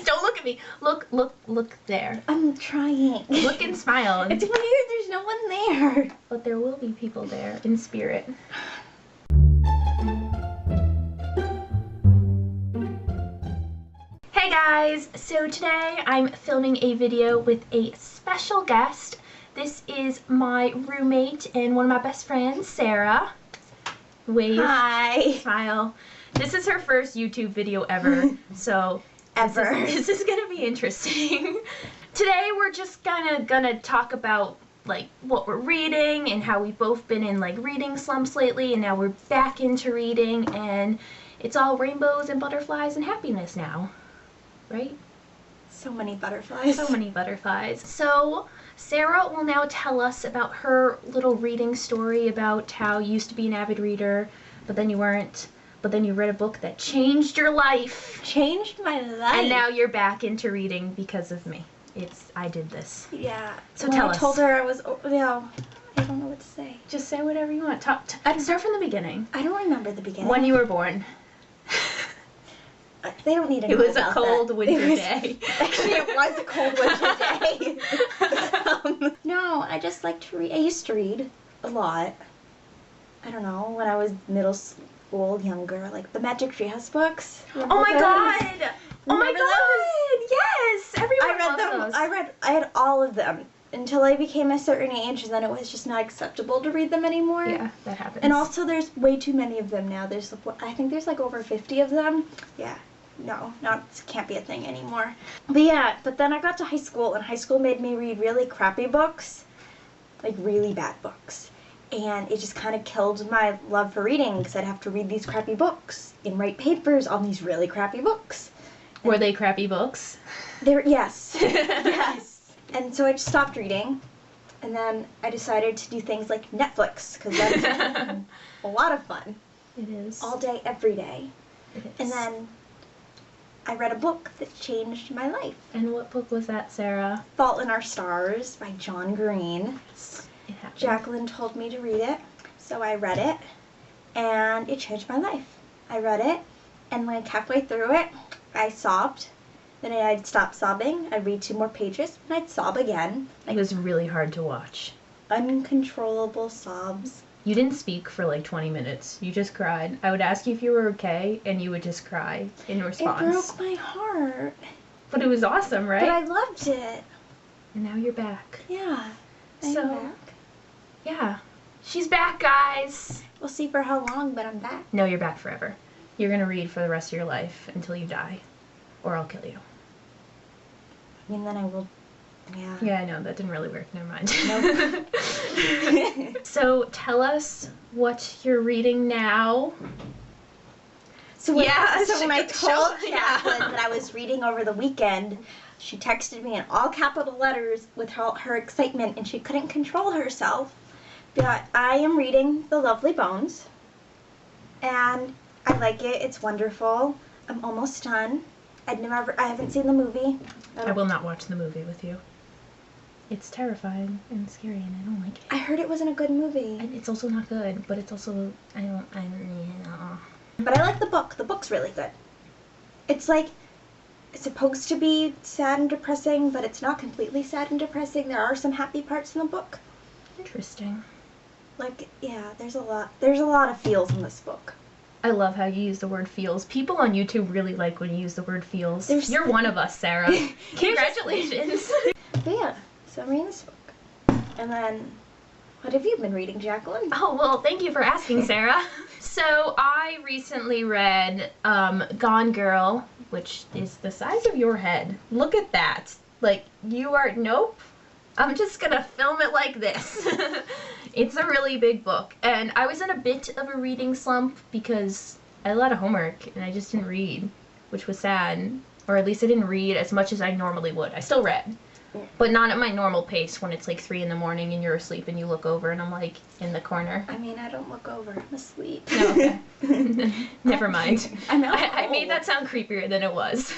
Don't look at me. Look there. I'm trying. Look and smile. It's weird, there's no one there. But there will be people there in spirit. Hey guys! So today I'm filming a video with a special guest. This is my roommate and one of my best friends, Sarah. Wave. Hi. Smile. This is her first YouTube video ever, so this is gonna be interesting. Today we're just gonna talk about like what we're reading and how we've both been in like reading slumps lately, and now we're back into reading, and it's all rainbows and butterflies and happiness now, right? So many butterflies. So many butterflies. So Sarah will now tell us about her little reading story about how you used to be an avid reader, but then you weren't. But then you read a book that changed your life. Changed my life. And now you're back into reading because of me. I did this. Yeah. So when tell I us. told her I was, I don't know what to say. Just say whatever you want. Start from the beginning. I don't remember the beginning. When you were born. They don't need to know It was a about cold that. winter day. Actually, it was a cold winter day. No, I just like to read. I used to read a lot. I don't know, when I was middle school, younger, like the Magic Treehouse books. Oh my god! Oh my Remember god! Yes! Everyone I read loves them. those. I had all of them until I became a certain age, and then it was just not acceptable to read them anymore. Yeah, that happens. And also, there's way too many of them now. I think there's like over 50 of them. Yeah. No, can't be a thing anymore. But then I got to high school, and high school made me read really crappy books, like really bad books. And it just kind of killed my love for reading, because I'd have to read these crappy books and write papers on these really crappy books. Were they crappy books? Yes. Yes. And so I just stopped reading, and then I decided to do things like Netflix, because that's a lot of fun. It is. All day, every day. It is. And then I read a book that changed my life. And what book was that, Sarah? Fault in Our Stars by John Green. It happened. Jacqueline told me to read it, so I read it, and it changed my life. I read it, and like halfway through it, I sobbed. Then I'd stop sobbing, I'd read 2 more pages, and I'd sob again. It was really hard to watch. Uncontrollable sobs. You didn't speak for like 20 minutes. You just cried. I would ask you if you were okay, and you would just cry in response. It broke my heart. But it was awesome, right? But I loved it. And now you're back. Yeah. I'm So- back. Yeah. She's back, guys! We'll see for how long, but I'm back. No, you're back forever. You're gonna read for the rest of your life until you die. Or I'll kill you. I mean, then I will. Yeah. Yeah, I know. That didn't really work. Never mind. Nope. So, tell us what you're reading now. So when, Yeah, so when I told yeah. Jacqueline that I was reading over the weekend, she texted me in all capital letters with her excitement, and she couldn't control herself. But I am reading The Lovely Bones, and I like it. It's wonderful. I'm almost done. I haven't seen the movie. I will not watch the movie with you. It's terrifying and scary, and I don't like it. I heard it wasn't a good movie. And it's also not good, but it's also But I like the book. The book's really good. It's like, it's supposed to be sad and depressing, but it's not completely sad and depressing. There are some happy parts in the book. Interesting. Like, yeah, there's a lot of feels in this book. I love how you use the word feels. People on YouTube really like when you use the word feels. You're one of us, Sarah. Congratulations. But yeah, so I'm reading this book. And then, what have you been reading, Jacqueline? Oh, well, thank you for asking, Sarah. So, I recently read Gone Girl, which is the size of your head. Look at that. Like, you are, nope. I'm just gonna film it like this. It's a really big book, and I was in a bit of a reading slump because I had a lot of homework, and I just didn't read, which was sad. Or at least I didn't read as much as I normally would. I still read, but not at my normal pace when it's like 3 in the morning and you're asleep and you look over and I'm like in the corner. I mean, I don't look over. I'm asleep. No, okay. Never mind. I made that sound creepier than it was.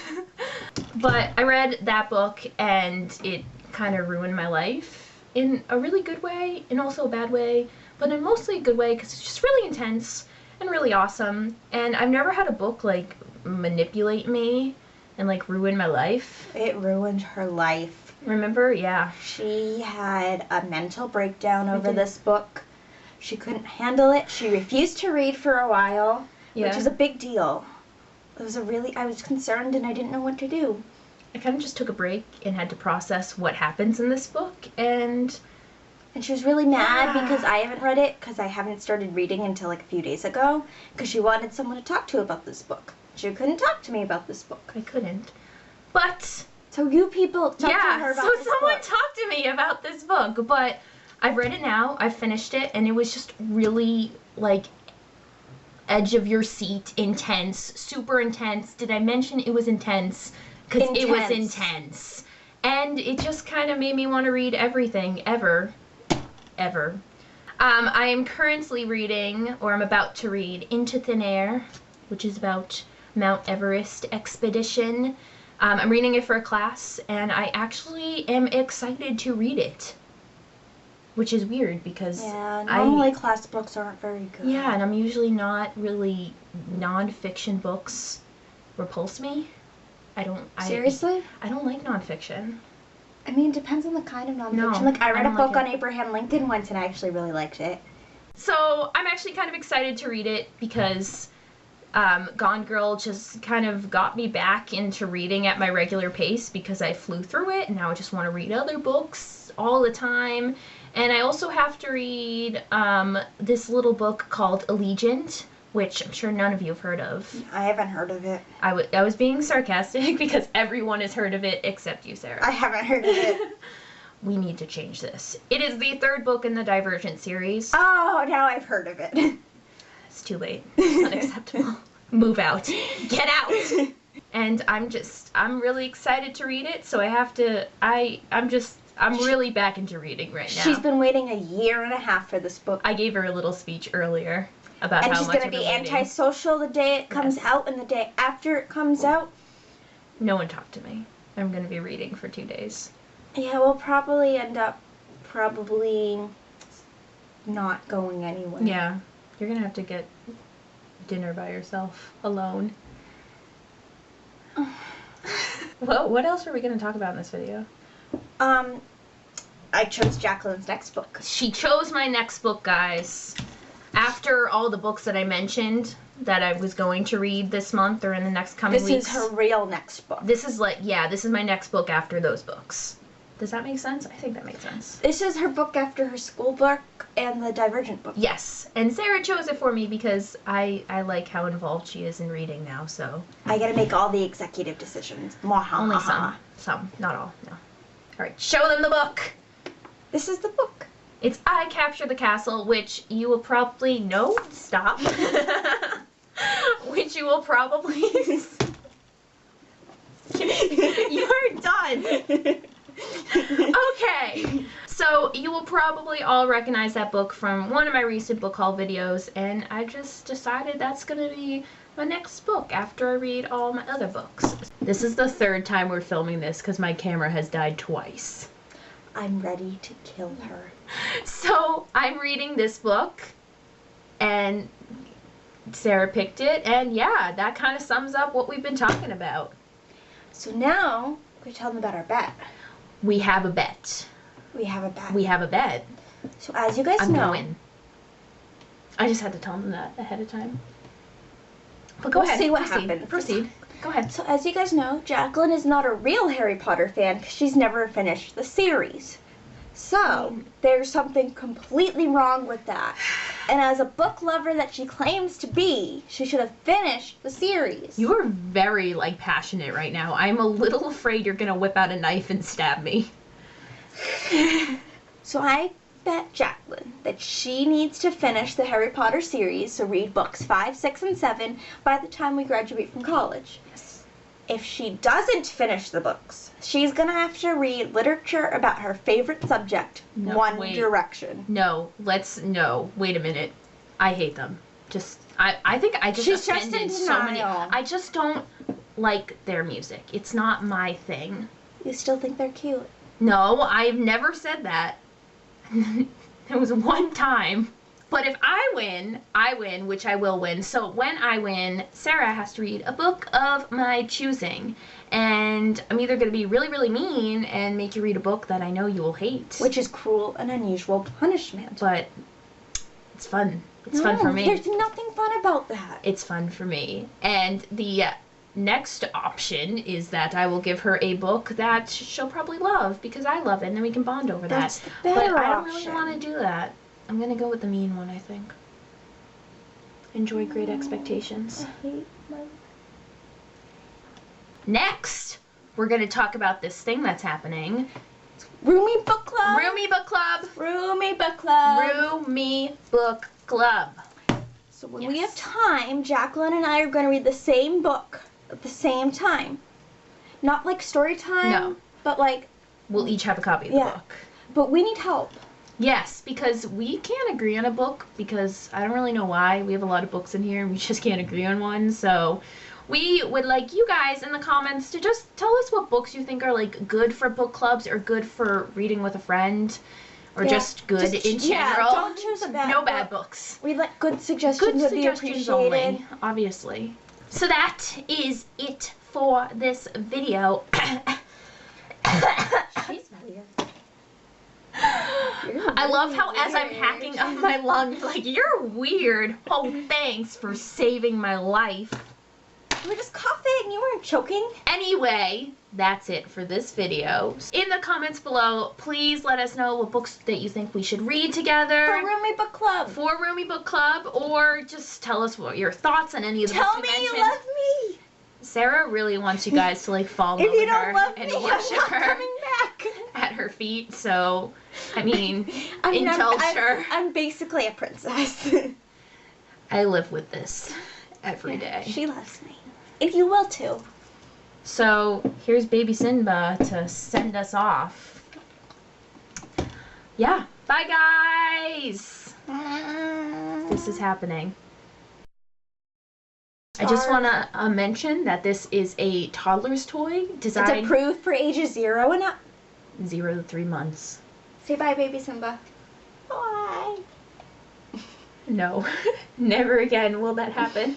But I read that book, and it kind of ruined my life in a really good way and also a bad way, but in mostly a good way because it's just really intense and really awesome. And I've never had a book like manipulate me and like ruin my life. It ruined her life. Remember? Yeah. She had a mental breakdown over did. this book. She couldn't handle it. She refused to read for a while, which is a big deal. It was I was concerned and I didn't know what to do. I kind of just took a break and had to process what happens in this book, and she was really mad because I haven't read it, because I haven't started reading until like a few days ago, because she wanted someone to talk to about this book. She couldn't talk to me about this book. I couldn't. But so you people talk to her about this book. Someone talked to me about this book, but I've read it now. I've finished it, and it was just really like edge of your seat, intense, super intense. Did I mention it was intense? Because it was intense. And it just kind of made me want to read everything, ever. I am currently reading, or I'm about to read, Into Thin Air, which is about Mount Everest expedition. I'm reading it for a class, and I actually am excited to read it. Which is weird, because normally class books aren't very good. Yeah, and I'm usually not really, non-fiction books repulse me. Seriously? I don't like nonfiction. I mean, it depends on the kind of nonfiction. No, like, I read a book on it. Abraham Lincoln once, and I actually really liked it. So, I'm actually kind of excited to read it, because Gone Girl just kind of got me back into reading at my regular pace, because I flew through it, and now I just want to read other books all the time. And I also have to read this little book called Allegiant, which I'm sure none of you have heard of. I haven't heard of it. I was being sarcastic because everyone has heard of it except you, Sarah. I haven't heard of it. We need to change this. It is the third book in the Divergent series. Oh, now I've heard of it. It's too late. It's unacceptable. Move out. Get out! And I'm really excited to read it, so I have to, I'm really back into reading right now. She's been waiting a year and a half for this book. I gave her a little speech earlier about how much she's going to be antisocial the day it comes out and the day after it comes out. No one talked to me. I'm going to be reading for 2 days. Yeah, we'll probably end up not going anywhere. Yeah. You're going to have to get dinner by yourself, alone. Well, what else are we going to talk about in this video? I chose Jacqueline's next book. She chose my next book, guys. After all the books that I mentioned that I was going to read this month or in the next coming weeks. This is her real next book. This is this is my next book after those books. Does that make sense? I think that makes sense. This is her book after her school book and the Divergent book. Yes, and Sarah chose it for me because I like how involved she is in reading now, so. I gotta make all the executive decisions. Only some. Some, not all, no. Alright, show them the book! This is the book. It's I Capture the Castle, which you will probably know. Stop. Which you will probably. You're done. Okay. So you will probably all recognize that book from one of my recent book haul videos, and I just decided that's gonna be my next book after I read all my other books. This is the third time we're filming this because my camera has died twice. I'm ready to kill her. So I'm reading this book, and Sarah picked it, and yeah, that kind of sums up what we've been talking about. So now we tell them about our bet. We have a bet. We have a bet. We have a bet. So as you guys I'm know, gonna win. I just had to tell them that ahead of time. But go ahead. See what Proceed. happens. Proceed. Go ahead. So as you guys know, Jacqueline is not a real Harry Potter fan because she's never finished the series. So there's something completely wrong with that. And as a book lover that she claims to be, she should have finished the series. You are very, passionate right now. I'm a little afraid you're gonna whip out a knife and stab me. So I bet Jacqueline that she needs to finish the Harry Potter series, so read books 5, 6, and 7 by the time we graduate from college. Yes. If she doesn't finish the books, she's going to have to read literature about her favorite subject, One Direction. No, wait a minute. I hate them. I think I just She's offended just in so many. denial. I just don't like their music. It's not my thing. You still think they're cute? No, I've never said that. There was one time. But if I win, which I will win. So when I win, Sarah has to read a book of my choosing. And I'm either going to be really, really mean and make you read a book that I know you will hate. Which is cruel and unusual punishment. But it's fun. It's fun for me. There's nothing fun about that. It's fun for me. And the next option is that I will give her a book that she'll probably love because I love it, and then we can bond over that. That's the better But I don't option. really want to do that. I'm going to go with the mean one, I think. Enjoy Great Expectations. I hate my... Next, we're going to talk about this thing that's happening. Roomy Book Club. Roomy Book Club. Roomy Book Club. Roomy Book Club. So when we have time, Jacqueline and I are going to read the same book at the same time. Not like story time. No. But like... We'll each have a copy of the book. But we need help. Yes, because we can't agree on a book because I don't really know why. We have a lot of books in here and we just can't agree on one. So we would like you guys in the comments to just tell us what books you think are like good for book clubs or good for reading with a friend or just good in general. Yeah, don't choose a bad No book. bad books. We'd like good suggestions would be appreciated. Only, obviously. So that is it for this video. She's weird. I love how as I'm hacking up my lung, like, you're weird. Oh, thanks for saving my life. You were just coughing. You weren't choking. Anyway, that's it for this video. In the comments below, please let us know what books that you think we should read together. For Roomy Book Club. For Roomy Book Club, or just tell us what your thoughts on any of the books we mentioned. Tell me you love me. Sarah really wants you guys to like fall in If love you with don't her love and me, I'm worship not her coming back. at her feet. So, I mean, indulge her. I'm basically a princess. I live with this every day. She loves me. And you will too. So, here's baby Simba to send us off. Yeah. Bye, guys. This is happening. I just want to mention that this is a toddler's toy designed... It's approved for ages 0 and up. 0 to 3 months. Say bye, baby Simba. Bye. No. Never again will that happen.